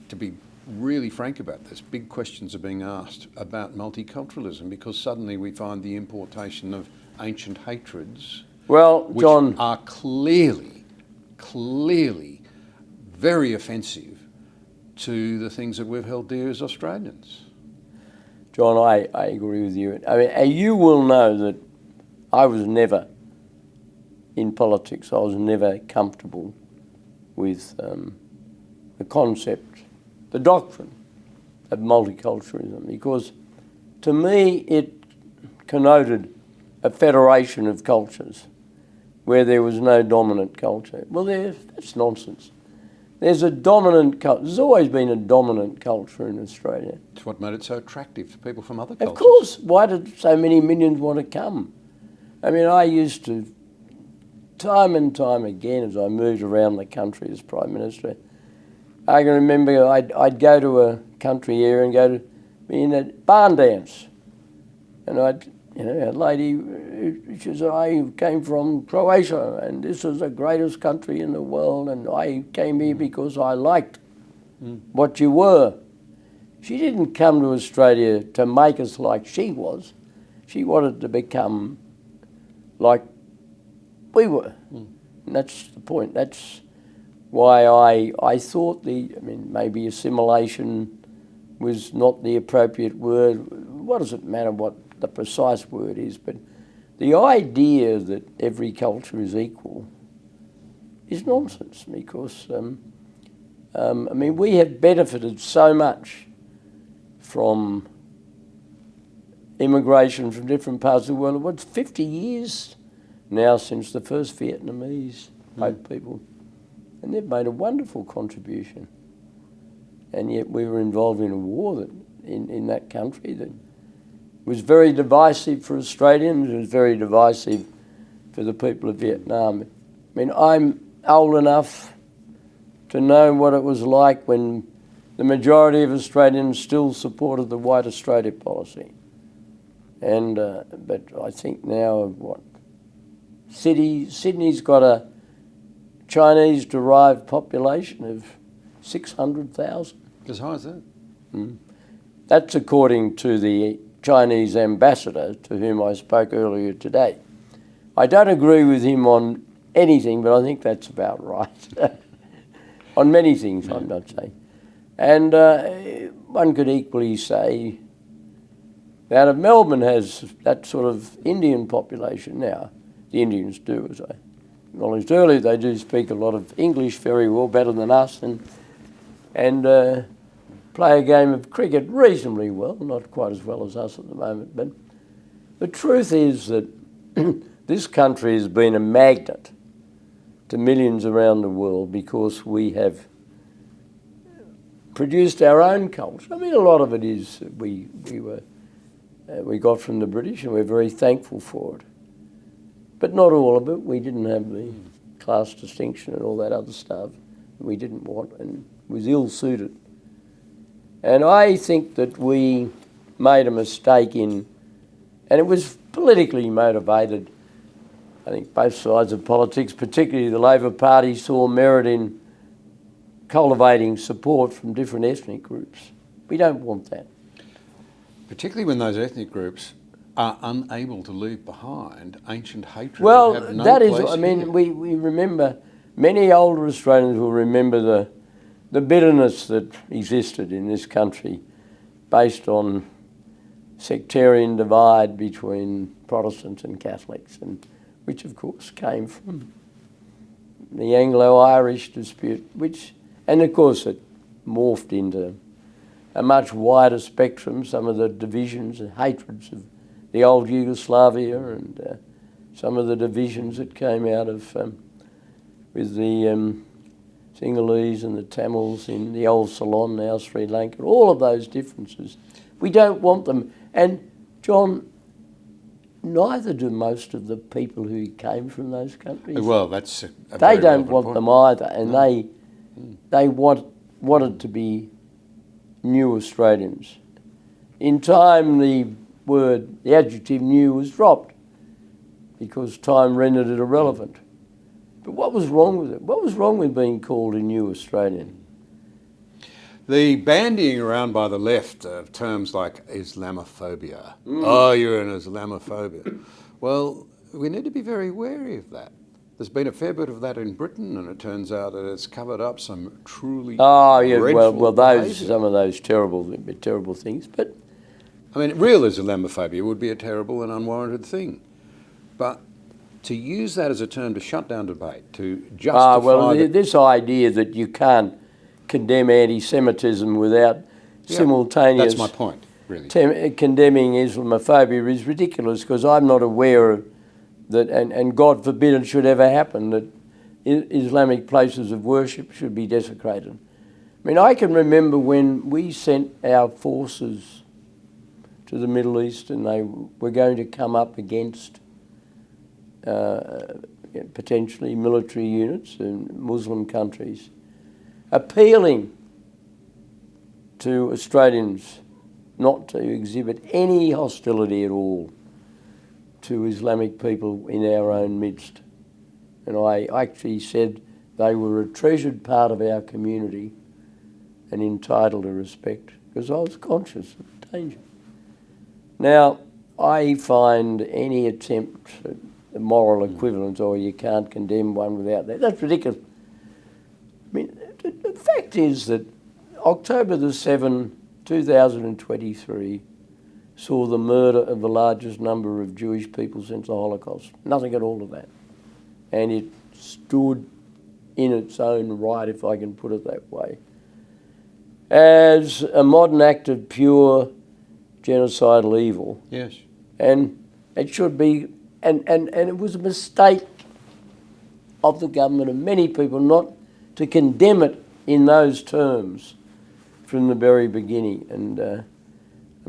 to be really frank about this, big questions are being asked about multiculturalism, because suddenly we find the importation of ancient hatreds, which John, are clearly very offensive to the things that we've held dear as Australians. John, I agree with you. I mean, you will know that I was never, in politics, I was never comfortable with the concept, the doctrine of multiculturalism, because to me it connoted a federation of cultures where there was no dominant culture. Well, that's nonsense. There's a dominant culture. There's always been a dominant culture in Australia. It's what made it so attractive to people from other cultures. Of course. Why did so many millions want to come? I mean, I used to, time and time again, as I moved around the country as Prime Minister, I can remember I'd go to a country area and go to a barn dance. And a lady, she said, I came from Croatia and this is the greatest country in the world, and I came here because I liked what you were. She didn't come to Australia to make us like she was. She wanted to become like we were. And that's the point. That's why I thought maybe assimilation was not the appropriate word. What does it matter what the precise word is? But the idea that every culture is equal is nonsense, because we have benefited so much from immigration from different parts of the world. What's 50 years now since the first Vietnamese boat people, and they've made a wonderful contribution. And yet we were involved in a war in that country that was very divisive for Australians. It was very divisive for the people of Vietnam. I mean, I'm old enough to know what it was like when the majority of Australians still supported the White Australia policy. And but I think now, Sydney's got a Chinese-derived population of 600,000. As high as that? That's according to the Chinese ambassador to whom I spoke earlier today. I don't agree with him on anything, but I think that's about right. On many things, I'm not saying. And one could equally say that if Melbourne has that sort of Indian population now, the Indians do, as I acknowledged earlier, they do speak a lot of English very well, better than us, and play a game of cricket reasonably well, not quite as well as us at the moment. But the truth is that this country has been a magnet to millions around the world because we have produced our own culture. I mean, a lot of it is we got from the British, and we're very thankful for it. But not all of it. We didn't have the class distinction and all that other stuff we didn't want, and was ill-suited. And I think that we made a mistake and it was politically motivated. I think both sides of politics, particularly the Labor Party, saw merit in cultivating support from different ethnic groups. We don't want that. Particularly when those ethnic groups are unable to leave behind ancient hatred. Well, that have no that is, place I mean, here. we remember, many older Australians will remember the bitterness that existed in this country based on sectarian divide between Protestants and Catholics, and which of course came from the Anglo-Irish dispute, and of course it morphed into a much wider spectrum, some of the divisions and hatreds of the old Yugoslavia and some of the divisions that came out of with the Sinhalese and the Tamils in the old Ceylon, now Sri Lanka, all of those differences. We don't want them. And John, neither do most of the people who came from those countries. Well, that's they don't want them either, and they wanted to be new Australians. In time, the adjective new was dropped because time rendered it irrelevant. But what was wrong with it? What was wrong with being called a new Australian? The bandying around by the left of terms like Islamophobia. Oh, you're an Islamophobia. Well, we need to be very wary of that. There's been a fair bit of that in Britain, and it turns out that it's covered up some truly dreadful behaviour. Some of those terrible things. But I mean, real Islamophobia would be a terrible and unwarranted thing. But to use that as a term to shut down debate, to justify... this idea that you can't condemn anti-Semitism without simultaneous... That's my point, really. Condemning Islamophobia is ridiculous, because I'm not aware of that, and God forbid it should ever happen, that Islamic places of worship should be desecrated. I mean, I can remember when we sent our forces to the Middle East and they were going to come up against potentially military units in Muslim countries, appealing to Australians not to exhibit any hostility at all to Islamic people in our own midst. And I actually said they were a treasured part of our community and entitled to respect, because I was conscious of danger. Now, I find any attempt at the moral equivalence, or you can't condemn one without that, that's ridiculous. I mean, the fact is that October the 7th, 2023, saw the murder of the largest number of Jewish people since the Holocaust. Nothing at all of that. And it stood in its own right, if I can put it that way, as a modern act of pure genocidal evil. Yes. And it should be, and it was a mistake of the government and many people not to condemn it in those terms from the very beginning. And I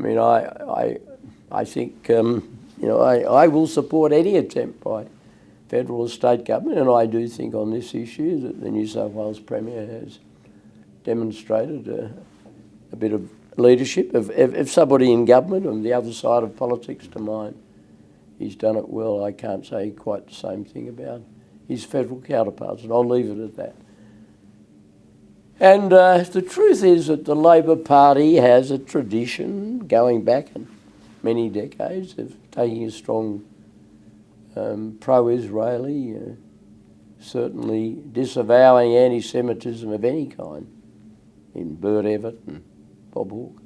mean, I think, I will support any attempt by federal or state government, and I do think on this issue that the New South Wales Premier has demonstrated a bit of leadership. If somebody in government on the other side of politics to mine he's done it well. I can't say quite the same thing about his federal counterparts, and I'll leave it at that. And the truth is that the Labor Party has a tradition going back many decades of taking a strong pro-Israeli, certainly disavowing anti-Semitism of any kind in Bert Everett and Bob Hawke.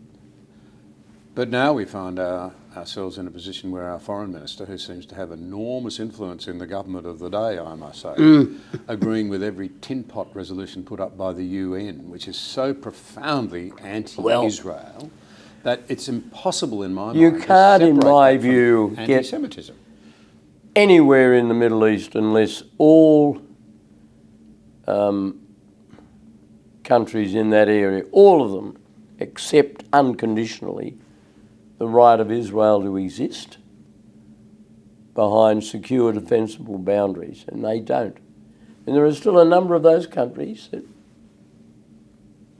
But now we find ourselves in a position where our foreign minister, who seems to have enormous influence in the government of the day, I must say, agreeing with every tin pot resolution put up by the UN, which is so profoundly anti-Israel that it's impossible in my mind you can't, in my view, get anti-Semitism anywhere in the Middle East unless all countries in that area, all of them, accept unconditionally the right of Israel to exist behind secure, defensible boundaries, and they don't. And there are still a number of those countries that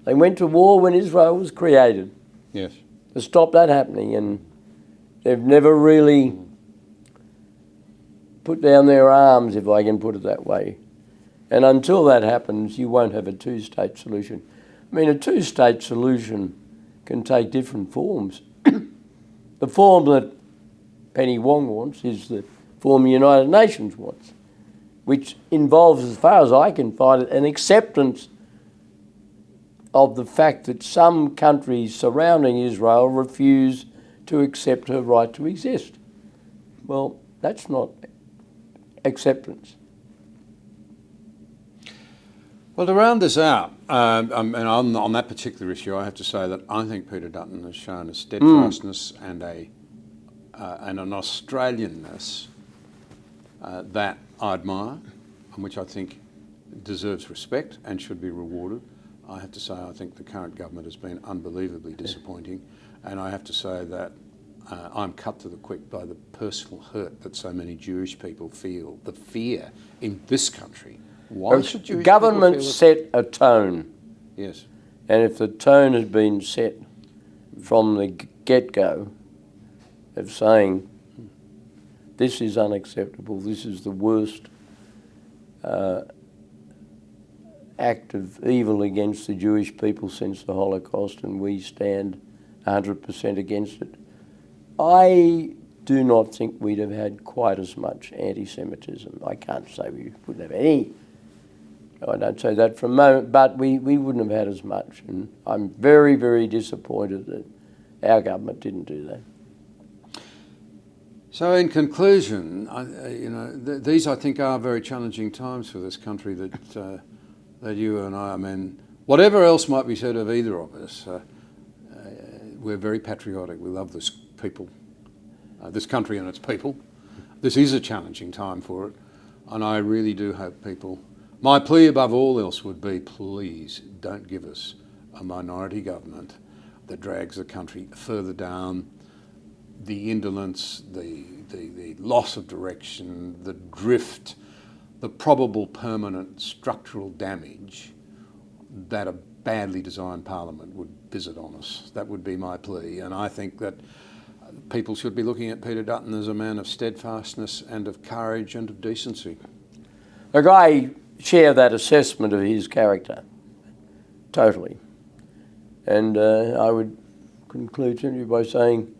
they went to war when Israel was created. Yes. To stop that happening, and they've never really put down their arms, if I can put it that way. And until that happens, you won't have a two-state solution. I mean, a two-state solution can take different forms. The form that Penny Wong wants is the form the United Nations wants, which involves, as far as I can find it, an acceptance of the fact that some countries surrounding Israel refuse to accept her right to exist. Well, that's not acceptance. Well, to round this out, and on that particular issue, I have to say that I think Peter Dutton has shown a steadfastness and an Australianness that I admire, and which I think deserves respect and should be rewarded. I have to say I think the current government has been unbelievably disappointing, and I have to say that I'm cut to the quick by the personal hurt that so many Jewish people feel, the fear in this country. Why should Jewish governments set a tone? Yes. And if the tone has been set from the get-go of saying this is unacceptable, this is the worst act of evil against the Jewish people since the Holocaust, and we stand 100% against it, I do not think we'd have had quite as much anti-Semitism. I can't say we wouldn't have any. I don't say that for a moment, but we wouldn't have had as much. And I'm very, very disappointed that our government didn't do that. So in conclusion, these I think are very challenging times for this country that you and I mean, whatever else might be said of either of us, we're very patriotic. We love this people, this country and its people. This is a challenging time for it, and I really do hope people... My plea above all else would be, please don't give us a minority government that drags the country further down the indolence, the loss of direction, the drift, the probable permanent structural damage that a badly designed parliament would visit on us. That would be my plea, and I think that people should be looking at Peter Dutton as a man of steadfastness and of courage and of decency. Look, I share that assessment of his character, totally. And I would conclude simply by saying,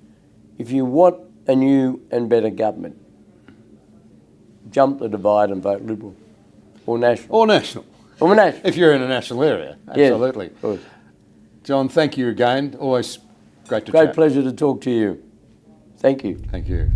if you want a new and better government, jump the divide and vote Liberal or National. Or National. Or National. If you're in a national area, absolutely. Yes, of course. John, thank you again. Always great to chat. Great pleasure to talk to you. Thank you. Thank you.